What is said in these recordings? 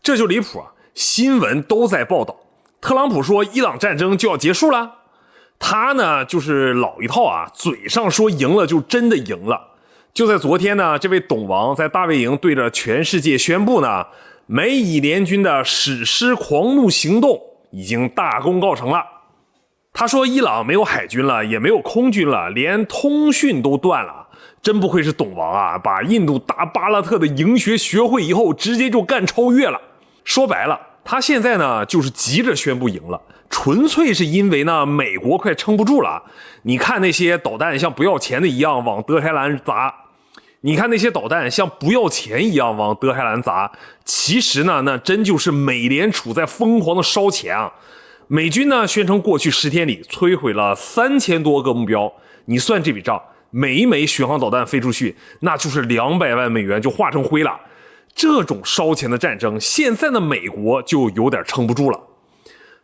这就离谱啊！新闻都在报道，特朗普说伊朗战争就要结束了，他呢就是老一套啊，嘴上说赢了就真的赢了。就在昨天呢，这位董王在大卫营对着全世界宣布呢，美以联军的史诗狂怒行动已经大功告成了。他说伊朗没有海军了，也没有空军了，连通讯都断了。真不愧是董王啊，把印度大巴勒特的营学学会以后直接就干超越了。说白了，他现在呢就是急着宣布赢了，纯粹是因为呢美国快撑不住了。你看那些导弹像不要钱的一样往德黑兰砸，你看那些导弹像不要钱一样往德黑兰砸，其实呢那真就是美联储在疯狂的烧钱啊。美军呢宣称过去10天里摧毁了3000多个目标，你算这笔账，每一枚巡航导弹飞出去，那就是200万美元就化成灰了。这种烧钱的战争，现在的美国就有点撑不住了。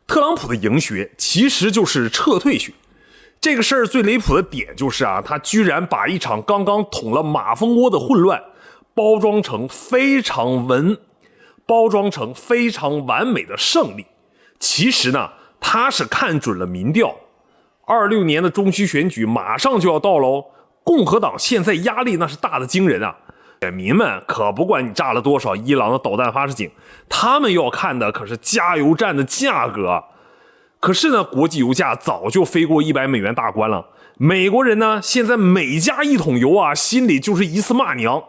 特朗普的营学其实就是撤退学。这个事儿最离谱的点就是啊，他居然把一场刚刚捅了马蜂窝的混乱包装成非常完美的胜利。其实呢，他是看准了民调，26年的中期选举马上就要到喽，共和党现在压力那是大的惊人啊。选民们可不管你炸了多少伊朗的导弹发射井，他们要看的可是加油站的价格。可是呢，国际油价早就飞过100美元大关了。美国人呢，现在每加一桶油啊，心里就是一次骂娘。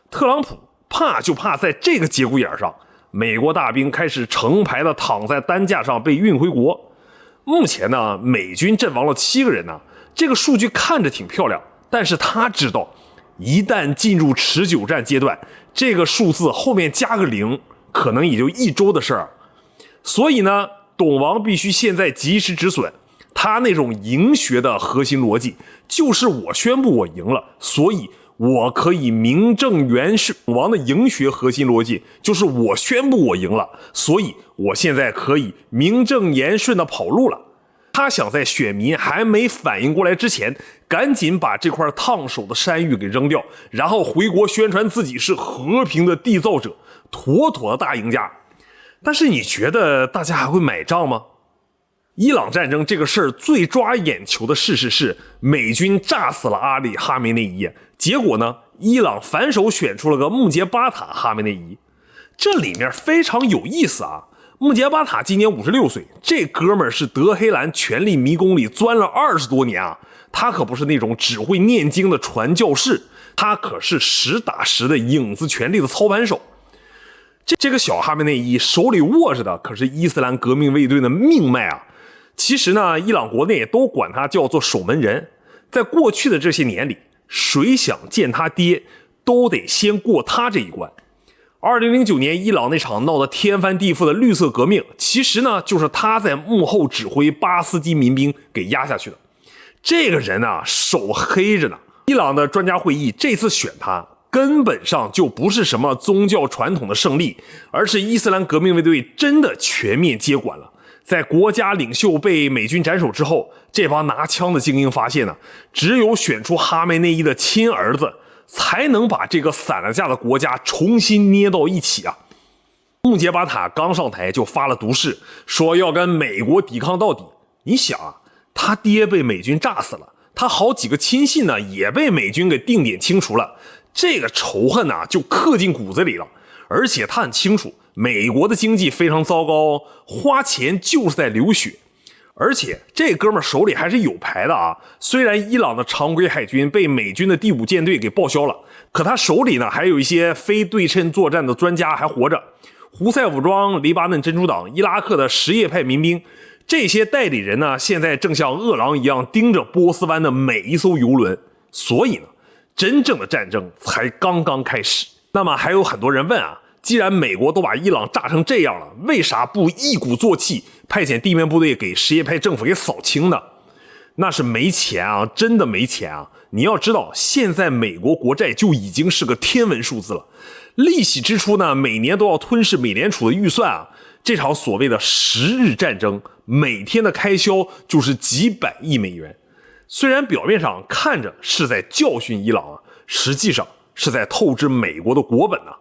特朗普怕就怕在这个节骨眼上，美国大兵开始成排的躺在担架上被运回国。目前呢，美军阵亡了7个人呢，这个数据看着挺漂亮，但是他知道，一旦进入持久战阶段，这个数字后面加个0，可能也就1周的事儿。所以呢，董王必须现在及时止损。他那种赢学的核心逻辑就是我宣布我赢了，所以我可以名正言顺。董王的赢学核心逻辑就是我宣布我赢了，所以我现在可以名正言顺的跑路了。他想在选民还没反应过来之前，赶紧把这块烫手的山芋给扔掉，然后回国宣传自己是和平的缔造者，妥妥的大赢家。但是你觉得大家还会买账吗？伊朗战争这个事儿最抓眼球的事实是，美军炸死了阿里哈梅内伊，结果呢，伊朗反手选出了个穆杰巴塔哈梅内伊。这里面非常有意思啊。穆杰巴塔今年56岁，这哥们儿是德黑兰权力迷宫里钻了20多年啊。他可不是那种只会念经的传教士，他可是实打实的影子权力的操盘手。这个小哈梅内伊手里握着的可是伊斯兰革命卫队的命脉啊。其实呢，伊朗国内都管他叫做守门人。在过去的这些年里，谁想见他爹都得先过他这一关。2009年伊朗那场闹得天翻地覆的绿色革命，其实呢就是他在幕后指挥巴斯基民兵给压下去的。这个人啊，手黑着呢。伊朗的专家会议这次选他，根本上就不是什么宗教传统的胜利，而是伊斯兰革命卫队真的全面接管了。在国家领袖被美军斩首之后，这帮拿枪的精英发现呢，只有选出哈梅内伊的亲儿子，才能把这个散了架的国家重新捏到一起啊。穆杰巴塔刚上台就发了毒誓，说要跟美国抵抗到底。你想啊，他爹被美军炸死了，他好几个亲信呢也被美军给定点清除了，这个仇恨呢就刻进骨子里了。而且他很清楚，美国的经济非常糟糕，花钱就是在流血。而且这哥们手里还是有牌的啊，虽然伊朗的常规海军被美军的第5舰队给报销了，可他手里呢还有一些非对称作战的专家还活着。胡塞武装、黎巴嫩真主党、伊拉克的什叶派民兵，这些代理人呢现在正像饿狼一样盯着波斯湾的每一艘游轮。所以呢，真正的战争才刚刚开始。那么还有很多人问啊，既然美国都把伊朗炸成这样了，为啥不一鼓作气派遣地面部队给什叶派政府给扫清呢？那是没钱啊，真的没钱啊。你要知道，现在美国国债就已经是个天文数字了，利息支出呢每年都要吞噬美联储的预算啊。这场所谓的10日战争，每天的开销就是几百亿美元。虽然表面上看着是在教训伊朗啊，实际上是在透支美国的国本啊。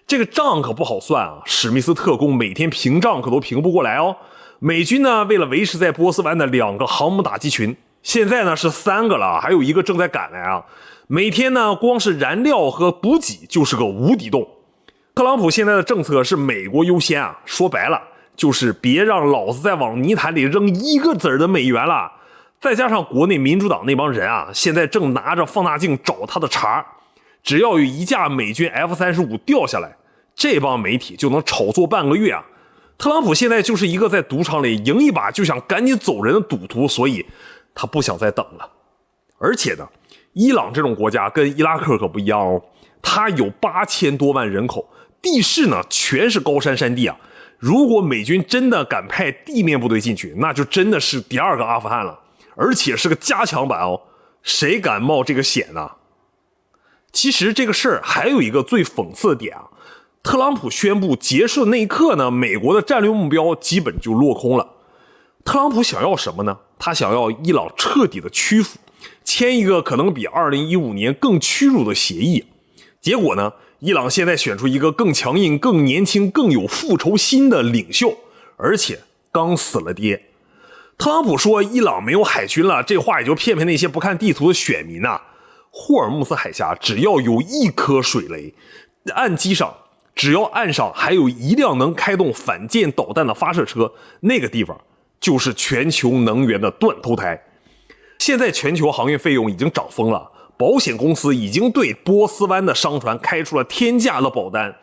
这个账可不好算啊，史密斯特工每天平账可都平不过来哦。美军呢，为了维持在波斯湾的2个航母打击群，现在呢是3个了，还有1个正在赶来啊。每天呢，光是燃料和补给就是个无底洞。特朗普现在的政策是美国优先啊，说白了就是别让老子再往泥潭里扔1个子的美元了。再加上国内民主党那帮人啊，现在正拿着放大镜找他的茬，只要有一架美军 F-35掉下来，这帮媒体就能炒作半个月啊。特朗普现在就是一个在赌场里赢一把就想赶紧走人的赌徒，所以他不想再等了。而且呢，伊朗这种国家跟伊拉克可不一样哦，它有8000多万人口，地势呢全是高山山地啊。如果美军真的敢派地面部队进去，那就真的是第2个阿富汗了，而且是个加强版哦，谁敢冒这个险呢？其实这个事儿还有一个最讽刺的点啊，特朗普宣布结束的那一刻呢，美国的战略目标基本就落空了。特朗普想要什么呢？他想要伊朗彻底的屈服，签一个可能比2015年更屈辱的协议。结果呢，伊朗现在选出一个更强硬、更年轻、更有复仇心的领袖，而且刚死了爹。特朗普说伊朗没有海军了，这话也就骗骗那些不看地图的选民啊。霍尔木兹海峡只要有1颗水雷，岸基上只要岸上还有1辆能开动反舰导弹的发射车，那个地方就是全球能源的断头台。现在全球航运费用已经涨疯了，保险公司已经对波斯湾的商船开出了天价的保单。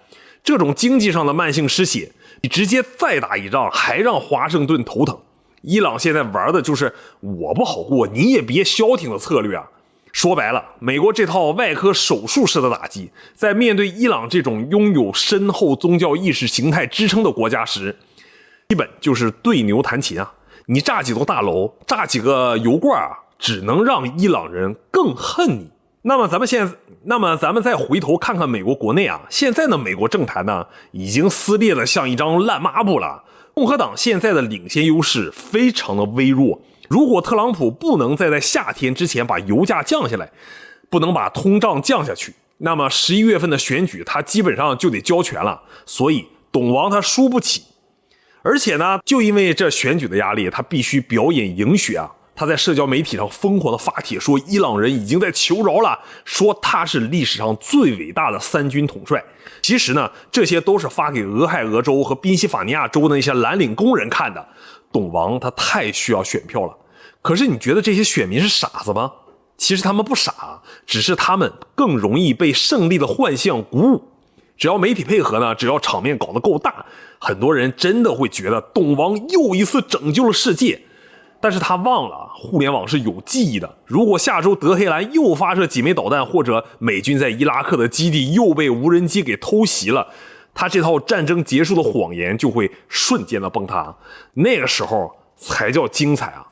这种经济上的慢性失血，你直接再打一仗还让华盛顿头疼。伊朗现在玩的就是我不好过你也别消停的策略啊。说白了，美国这套外科手术式的打击，在面对伊朗这种拥有深厚宗教意识形态支撑的国家时，基本就是对牛弹琴啊。你炸几栋大楼，炸几个油罐啊，只能让伊朗人更恨你。那么咱们再回头看看美国国内啊，现在的美国政坛呢，已经撕裂的像一张烂抹布了。共和党现在的领先优势非常的微弱。如果特朗普不能再在夏天之前把油价降下来，不能把通胀降下去，那么11月份的选举他基本上就得交权了。所以董王他输不起。而且呢，就因为这选举的压力，他必须表演赢血啊。他在社交媒体上疯狂的发帖说伊朗人已经在求饶了，说他是历史上最伟大的3军统帅。其实呢，这些都是发给俄亥俄州和宾夕法尼亚州的那些蓝领工人看的。董王他太需要选票了。可是你觉得这些选民是傻子吗？其实他们不傻，只是他们更容易被胜利的幻象鼓舞。只要媒体配合呢，只要场面搞得够大，很多人真的会觉得董王又一次拯救了世界。但是他忘了互联网是有记忆的，如果下周德黑兰又发射几枚导弹，或者美军在伊拉克的基地又被无人机给偷袭了，他这套战争结束的谎言就会瞬间的崩塌，那个时候才叫精彩啊！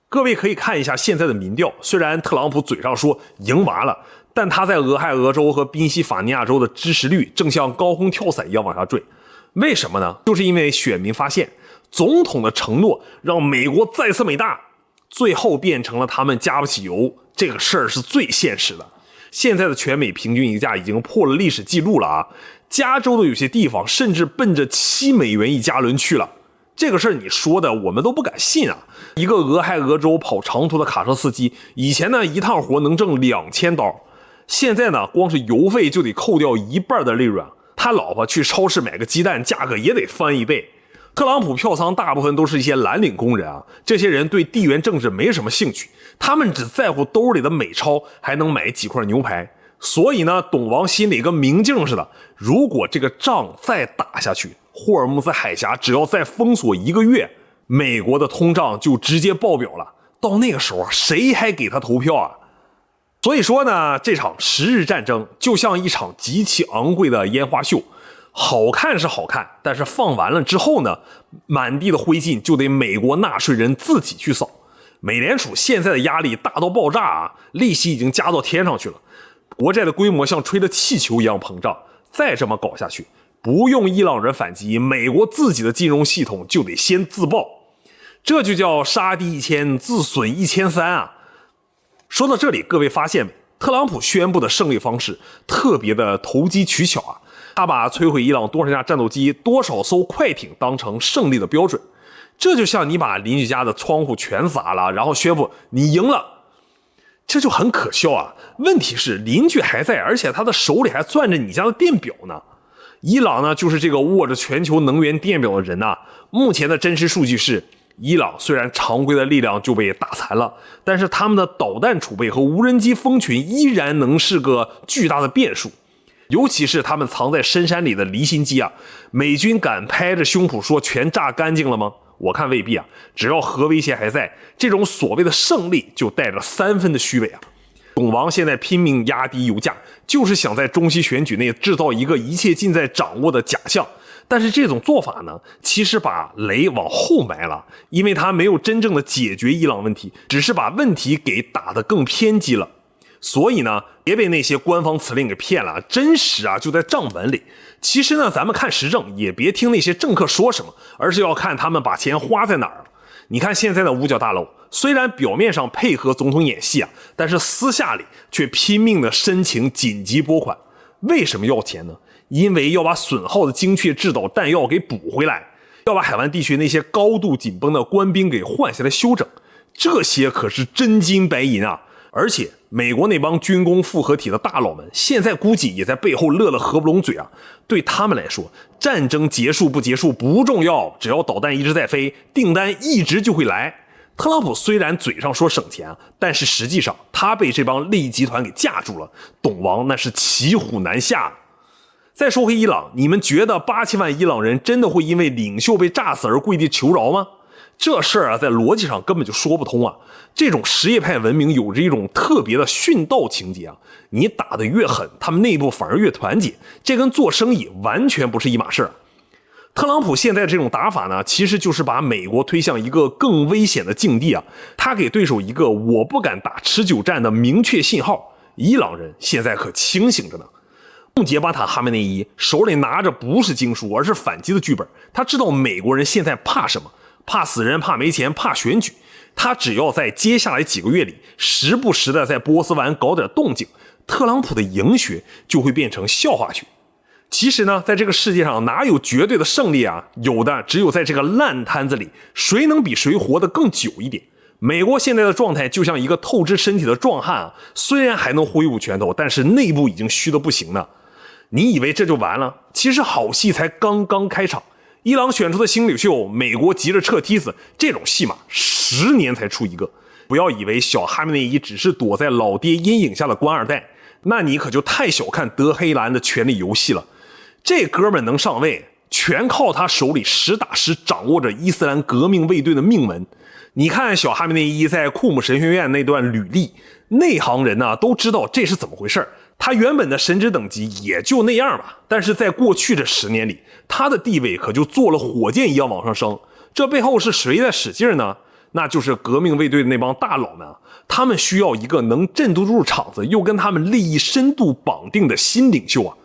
各位可以看一下现在的民调，虽然特朗普嘴上说赢完了，但他在俄亥俄州和宾夕法尼亚州的支持率正像高空跳伞一样往下坠。为什么呢？就是因为选民发现总统的承诺让美国再次美大，最后变成了他们加不起油，这个事儿是最现实的。现在的全美平均油价已经破了历史记录了啊！加州的有些地方甚至奔着7美元一加仑去了。这个事儿你说的我们都不敢信啊！一个俄亥俄州跑长途的卡车司机，以前呢一趟活能挣2000刀，现在呢光是油费就得扣掉1半的利润。他老婆去超市买个鸡蛋，价格也得翻1倍。特朗普票仓大部分都是一些蓝领工人啊，这些人对地缘政治没什么兴趣，他们只在乎兜里的美钞，还能买几块牛排。所以呢，董王心里跟明镜似的，如果这个仗再打下去，霍尔木兹海峡只要再封锁1个月，美国的通胀就直接爆表了。到那个时候，谁还给他投票啊？所以说呢，这场10日战争就像一场极其昂贵的烟花秀，好看是好看，但是放完了之后呢，满地的灰烬就得美国纳税人自己去扫。美联储现在的压力大到爆炸啊，利息已经加到天上去了，国债的规模像吹的气球一样膨胀，再这么搞下去，不用伊朗人反击，美国自己的金融系统就得先自爆，这就叫杀敌1000，自损1300啊！说到这里，各位发现没？特朗普宣布的胜利方式特别的投机取巧啊！他把摧毁伊朗多少架战斗机、多少艘快艇当成胜利的标准。这就像你把邻居家的窗户全砸了，然后宣布你赢了，这就很可笑啊。问题是邻居还在，而且他的手里还攥着你家的电表呢。伊朗呢，就是这个握着全球能源电表的人啊。目前的真实数据是，伊朗虽然常规的力量就被打残了，但是他们的导弹储备和无人机蜂群依然能是个巨大的变数。尤其是他们藏在深山里的离心机啊，美军敢拍着胸脯说全炸干净了吗？我看未必啊，只要核威胁还在，这种所谓的胜利就带着3分的虚伪啊。董王现在拼命压低油价，就是想在中期选举内制造一个一切尽在掌握的假象。但是这种做法呢，其实把雷往后埋了，因为他没有真正的解决伊朗问题，只是把问题给打得更偏激了。所以呢，别被那些官方辞令给骗了，真实啊就在账本里。其实呢，咱们看时政也别听那些政客说什么，而是要看他们把钱花在哪儿了。你看现在的五角大楼，虽然表面上配合总统演戏啊，但是私下里却拼命的申请紧急拨款。为什么要钱呢？因为要把损耗的精确制导弹药给补回来，要把海湾地区那些高度紧绷的官兵给换下来修整，这些可是真金白银啊！而且美国那帮军工复合体的大佬们，现在估计也在背后乐得合不拢嘴啊。对他们来说，战争结束不结束不重要，只要导弹一直在飞，订单一直就会来。特朗普虽然嘴上说省钱，但是实际上他被这帮利益集团给架住了，董王那是骑虎难下。再说回伊朗，你们觉得8000万伊朗人真的会因为领袖被炸死而跪地求饶吗？这事儿啊，在逻辑上根本就说不通啊！这种什叶派文明有着一种特别的殉道情节啊，你打得越狠，他们内部反而越团结，这跟做生意完全不是一码事。特朗普现在这种打法呢，其实就是把美国推向一个更危险的境地啊！他给对手一个我不敢打持久战的明确信号。伊朗人现在可清醒着呢。穆杰巴塔哈梅内伊手里拿着不是经书，而是反击的剧本。他知道美国人现在怕什么，怕死人，怕没钱，怕选举。他只要在接下来几个月里时不时的在波斯湾搞点动静，特朗普的赢学就会变成笑话学。其实呢，在这个世界上哪有绝对的胜利啊？有的只有在这个烂摊子里，谁能比谁活得更久一点。美国现在的状态就像一个透支身体的壮汉啊，虽然还能挥舞拳头，但是内部已经虚得不行了。你以为这就完了？其实好戏才刚刚开场。伊朗选出的新领袖，美国急着撤梯子，这种戏码10年才出一个。不要以为小哈梅内伊只是躲在老爹阴影下的官二代，那你可就太小看德黑兰的权力游戏了。这哥们能上位，全靠他手里实打实掌握着伊斯兰革命卫队的命门。你看小哈梅内伊在库姆神学院那段履历，内行人呢都知道这是怎么回事。他原本的神职等级也就那样吧，但是在过去这10年里，他的地位可就做了火箭一样往上升。这背后是谁在使劲呢？那就是革命卫队的那帮大佬们啊，他们需要一个能镇得住场子又跟他们利益深度绑定的新领袖啊。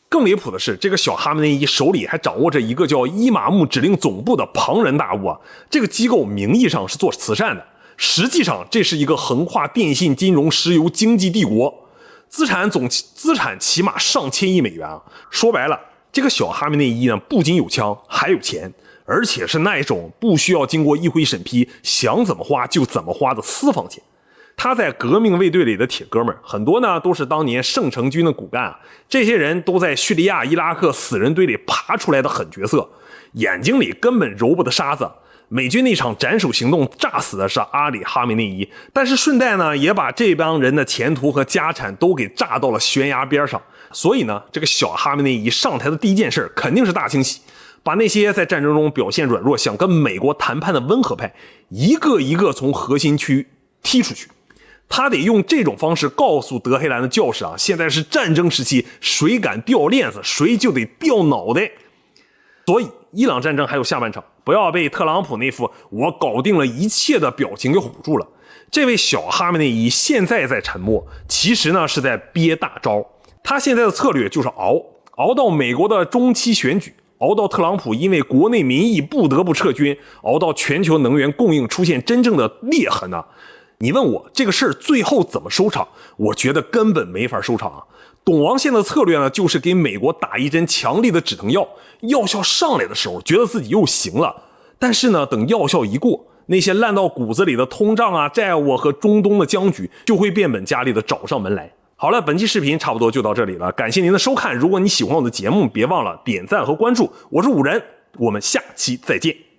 更离谱的是，这个小哈梅内伊手里还掌握着一个叫伊玛目指令总部的庞然大物啊。这个机构名义上是做慈善的，实际上这是一个横跨电信、金融、石油经济帝国，资产起码上千亿美元啊。说白了，这个小哈梅内伊呢，不仅有枪，还有钱，而且是那一种不需要经过议会审批，想怎么花就怎么花的私房钱。他在革命卫队里的铁哥们儿很多呢，都是当年圣城军的骨干啊。这些人都在叙利亚、伊拉克死人堆里爬出来的狠角色，眼睛里根本揉不得沙子。美军那场斩首行动炸死的是阿里哈梅内伊，但是顺带呢，也把这帮人的前途和家产都给炸到了悬崖边上。所以呢，这个小哈梅内伊上台的第一件事肯定是大清洗，把那些在战争中表现软弱、想跟美国谈判的温和派一个一个从核心区踢出去。他得用这种方式告诉德黑兰的教士啊，现在是战争时期，谁敢掉链子，谁就得掉脑袋。所以伊朗战争还有下半场，不要被特朗普那副我搞定了一切的表情给唬住了。这位小哈梅内伊现在在沉默，其实呢是在憋大招。他现在的策略就是熬到美国的中期选举，熬到特朗普因为国内民意不得不撤军，熬到全球能源供应出现真正的裂痕啊。你问我这个事儿最后怎么收场，我觉得根本没法收场啊。董王现在的策略呢，就是给美国打一针强力的止疼药，药效上来的时候，觉得自己又行了，但是呢，等药效一过，那些烂到骨子里的通胀啊、债务和中东的僵局就会变本加厉的找上门来。好了，本期视频差不多就到这里了，感谢您的收看。如果你喜欢我的节目，别忘了点赞和关注。我是五人，我们下期再见。